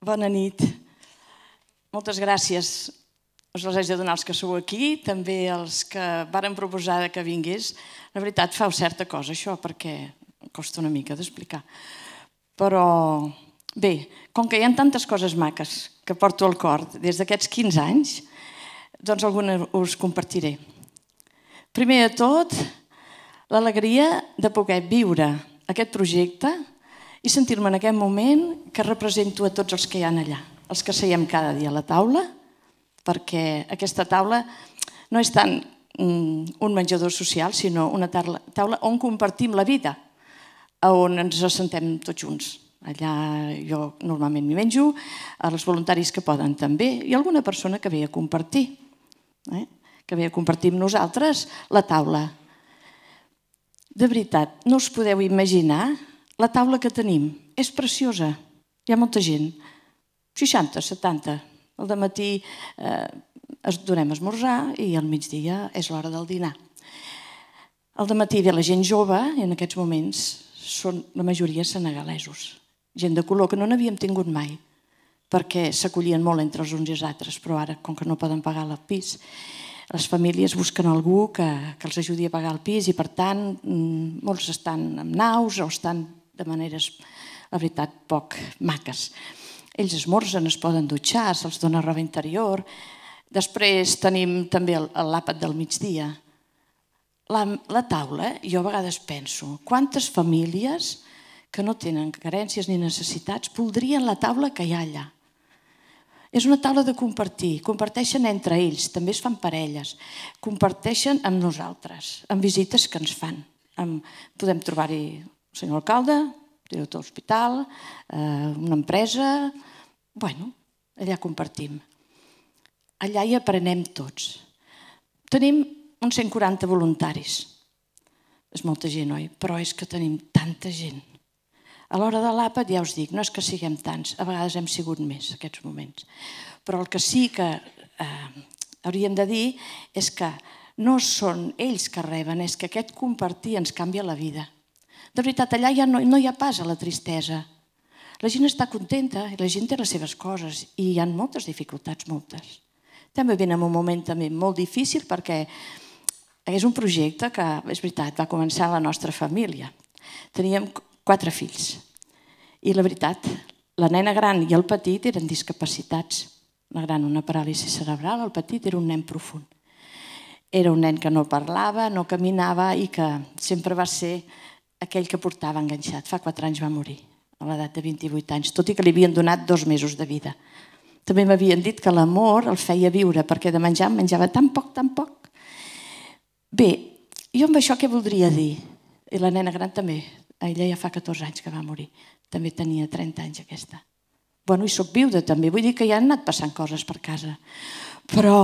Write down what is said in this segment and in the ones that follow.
Bona nit. Moltes gràcies. Us les haig de donar als que sou aquí, també els que varen proposar que vingués. La veritat, fa certa cosa, això, perquè costa una mica d'explicar. Però, bé, com que hi ha tantes coses maques que porto al cor des d'aquests 15 anys, doncs alguna us compartiré. Primer de tot, l'alegria de poder viure aquest projecte i sentir-me en aquest moment que represento a tots els que hi ha allà, els que seiem cada dia a la taula, perquè aquesta taula no és tant un menjador social, sinó una taula on compartim la vida, on ens assentem tots junts. Allà jo normalment m'hi menjo, els voluntaris que poden també, i alguna persona que ve a compartir, que ve a compartir amb nosaltres la taula. De veritat, no us podeu imaginar la taula que tenim. És preciosa. Hi ha molta gent. 60, 70. Al dematí donem esmorzar i al migdia és l'hora del dinar. Al dematí ve la gent jove i en aquests moments són la majoria senegalesos. Gent de color que no n'havíem tingut mai perquè s'acollien molt entre els uns i els altres, però ara, com que no poden pagar el pis, les famílies busquen algú que els ajudi a pagar el pis i, per tant, molts estan amb naus o estan de maneres, la veritat, poc maques. Ells esmorzen, es poden dutxar, se'ls dona roba interior. Després tenim també l'àpat del migdia. La taula, jo a vegades penso, quantes famílies que no tenen carències ni necessitats voldrien la taula que hi ha allà. És una taula de compartir, comparteixen entre ells, també es fan parelles, comparteixen amb nosaltres, amb visites que ens fan. Podem trobar-hi el senyor alcalde, director de l'hospital, una empresa. Bueno, allà compartim. Allà hi aprenem tots. Tenim uns 140 voluntaris. És molta gent, oi? Però és que tenim tanta gent. A l'hora de l'àpat, ja us dic, no és que siguem tants, a vegades hem sigut més aquests moments. Però el que sí que hauríem de dir és que no són ells que reben, és que aquest compartir ens canvia la vida. De veritat, allà ja no hi ha pas a la tristesa. La gent està contenta i la gent té les seves coses i hi ha moltes dificultats, moltes. També venen en un moment també molt difícil perquè és un projecte que, és veritat, va començar a la nostra família. Teníem 4 fills i la veritat, la nena gran i el petit eren discapacitats. La gran una paràlisi cerebral, el petit era un nen profund. Era un nen que no parlava, no caminava i que sempre va ser aquell que portava enganxat. Fa 4 anys va morir, a l'edat de 28 anys, tot i que li havien donat 2 mesos de vida. També m'havien dit que l'amor el feia viure, perquè de menjar menjava tan poc, tan poc. Bé, jo amb això què voldria dir? I la nena gran també, ella ja fa 14 anys que va morir, també tenia 30 anys aquesta. Bueno, i soc viuda també, vull dir que ja han anat passant coses per casa. Però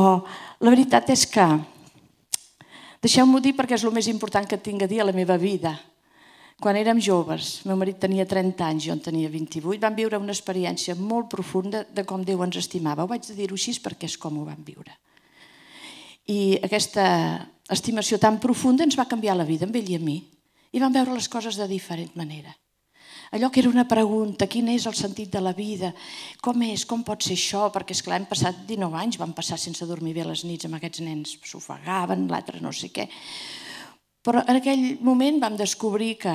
la veritat és que, deixeu-m'ho dir perquè és el més important que tinc a dir a la meva vida. Quan érem joves, el meu marit tenia 30 anys, jo en tenia 28, vam viure una experiència molt profunda de com Déu ens estimava. Ho vaig dir-ho així perquè és com ho vam viure. I aquesta estimació tan profunda ens va canviar la vida, amb ell i a mi, i vam veure les coses de diferent manera. Allò que era una pregunta, quin és el sentit de la vida, com és, com pot ser això, perquè esclar, hem passat 19 anys, vam passar sense dormir bé les nits amb aquests nens, s'ofegaven, l'altre no sé què. Però en aquell moment vam descobrir que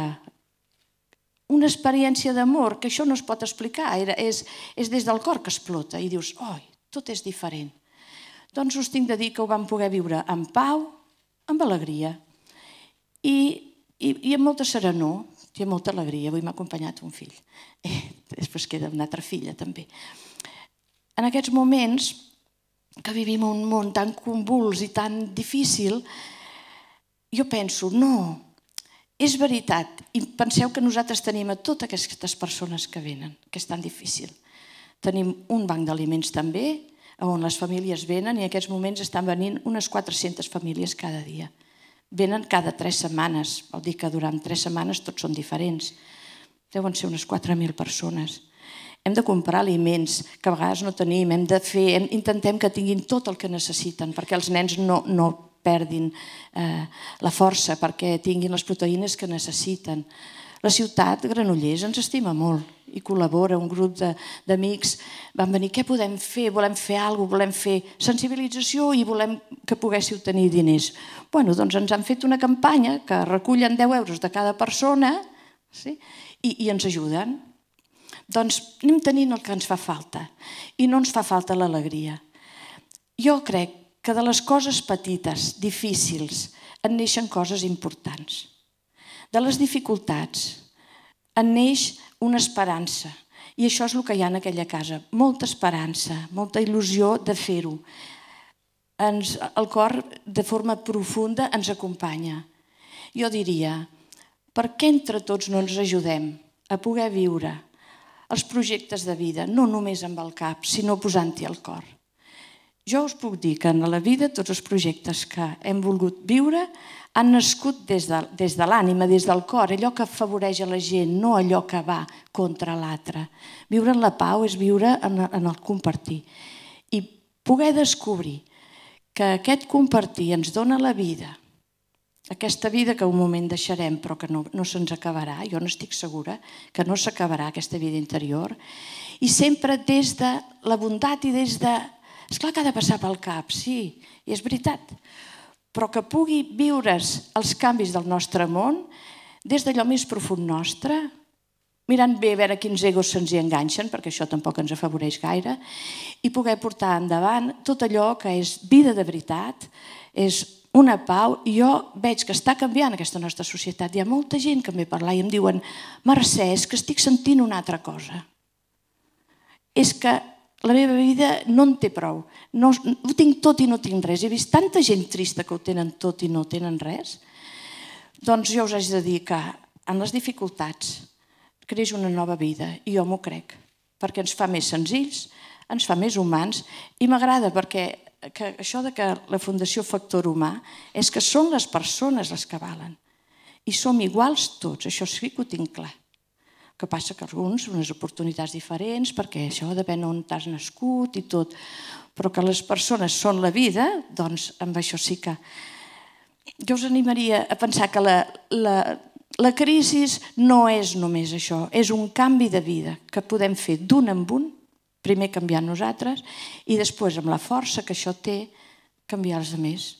una experiència d'amor, que això no es pot explicar, és des del cor que explota i dius, oi, tot és diferent. Doncs us tinc de dir que ho vam poder viure en pau, amb alegria i amb molta serenor i amb molta alegria. Avui m'ha acompanyat un fill. Després queda una altra filla també. En aquests moments que vivim un món tan convuls i tan difícil, jo penso, no, és veritat. I penseu que nosaltres tenim a totes aquestes persones que venen, que és tan difícil. Tenim un banc d'aliments també, on les famílies venen i en aquests moments estan venint unes 400 famílies cada dia. Venen cada 3 setmanes, vol dir que durant 3 setmanes tots són diferents. Deuen ser unes 4.000 persones. Hem de comprar aliments que a vegades no tenim, intentem que tinguin tot el que necessiten perquè els nens no perdin la força, perquè tinguin les proteïnes que necessiten. La ciutat, Granollers, ens estima molt i col·labora, un grup d'amics van venir, què podem fer? Volem fer alguna cosa, volem fer sensibilització i volem que poguéssiu tenir diners. Bé, doncs ens han fet una campanya que recullen 10 euros de cada persona i ens ajuden. Doncs anem tenint el que ens fa falta i no ens fa falta l'alegria. Jo crec que de les coses petites, difícils, en neixen coses importants. De les dificultats en neix una esperança i això és el que hi ha en aquella casa. Molta esperança, molta il·lusió de fer-ho. El cor de forma profunda ens acompanya. Jo diria, per què entre tots no ens ajudem a poder viure els projectes de vida, no només amb el cap, sinó posant-hi el cor? Jo us puc dir que en la vida tots els projectes que hem volgut viure han nascut des de l'ànima, des del cor, allò que afavoreix a la gent, no allò que va contra l'altre. Viure en la pau és viure en el compartir. I poder descobrir que aquest compartir ens dona la vida, aquesta vida que un moment deixarem però que no se'ns acabarà, jo n'estic segura que no s'acabarà aquesta vida interior, i sempre des de la bondat i des de... Esclar que ha de passar pel cap, sí, i és veritat, però que pugui viure's els canvis del nostre món des d'allò més profund nostre, mirant bé a veure quins egos se'ns hi enganxen, perquè això tampoc ens afavoreix gaire, i poder portar endavant tot allò que és vida de veritat, és una pau, i jo veig que està canviant aquesta nostra societat. Hi ha molta gent que em ve a parlar i em diuen Mercè, és que estic sentint una altra cosa. És que la meva vida no en té prou. Ho tinc tot i no tinc res. He vist tanta gent trista que ho tenen tot i no tenen res. Doncs jo us haig de dir que en les dificultats creix una nova vida, i jo m'ho crec, perquè ens fa més senzills, ens fa més humans, i m'agrada perquè això de que la Fundació Factor Humà és que són les persones les que valen. I som iguals tots, això sí que ho tinc clar. El que passa que alguns, unes oportunitats diferents, perquè això depèn on t'has nascut i tot, però que les persones són la vida, doncs amb això sí que... Jo us animaria a pensar que la crisi no és només això, és un canvi de vida que podem fer d'un en un, primer canviar nosaltres i després amb la força que això té canviar els altres.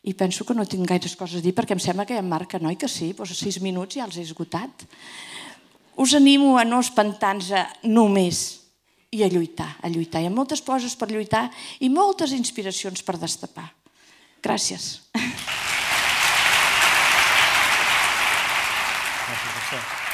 I penso que no tinc gaires coses a dir perquè em sembla que ja em marca, no? I que sí, doncs a 6 minuts ja els he esgotat. Us animo a no espantar-nos només i a lluitar, a lluitar. Hi ha moltes coses per lluitar i moltes inspiracions per destapar. Gràcies. Gràcies a vostè.